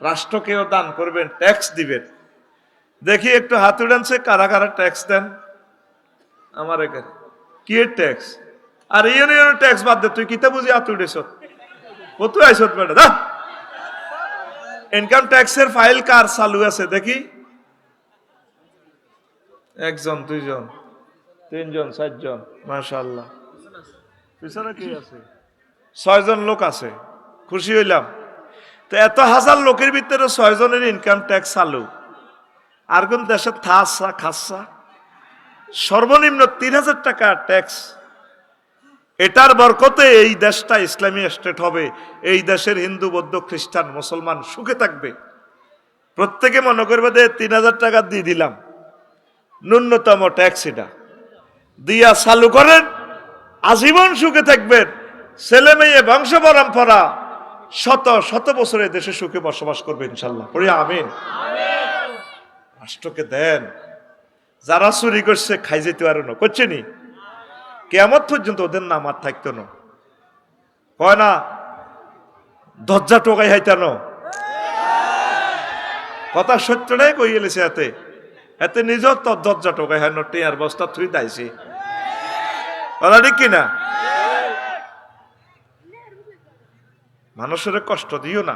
রাষ্ট্রকেও দান করবেন, ট্যাক্স দিবেন। দেখি একটু হাত উড়ানছে, কারা কারা ট্যাক্স দেন আমার এখানে? কি এর ট্যাক্স? আর ইউনিয়নের ট্যাক্স বাদ দে, তুই কিতা বুঝি হাত উঠেছ? কত আইসত বেটা দা। ইনকাম ট্যাক্সের ফাইল কার চালু আছে দেখি? একজন, দুইজন, তিনজন, চারজন, মাশাআল্লাহ। পিছনে কি আছে? 6 জন লোক আছে, খুশি হইলাম। তো এত হাজার লোকের ভিতরে 6 জনের ইনকাম ট্যাক্স চালু। আর কোন দেশে থাসা খাসা সর্বনিম্ন 3000 টাকা ট্যাক্স। এটার বরকতে এই দেশটা ইসলামী স্টেট হবে। এই দেশের হিন্দু, বৌদ্ধ, খ্রিস্টান, মুসলমান সুখে থাকবে। প্রত্যেকে মনে করবে যে 3000 টাকা দিয়ে দিলাম, ন্যূনতম ট্যাক্স এটা দিয়া চালু করেন, আজীবন সুখে থাকবেন। ছেলে মেয়ে বংশ পরম্পরা শত শত বছরে দেশে সুখে বসবাস করবে ইনশাল্লাহ। পড়ি আমিন। রাষ্ট্রকে দেন। যারা চুরি করছে খাই যেতে পারে না, করছে নি, কিয়ামত পর্যন্ত ওদের নাম আর থাকতো না। কয় না দরজা টোকাই হাইতানো, কথা সত্যটাই কই গেলেছে। এতে এতে নিজের তো দরজা টোকাই হয় না, টিয়ার বস্তা থুই দাইছি, কথা ঠিক কিনা? মানুষের কষ্ট দিও না।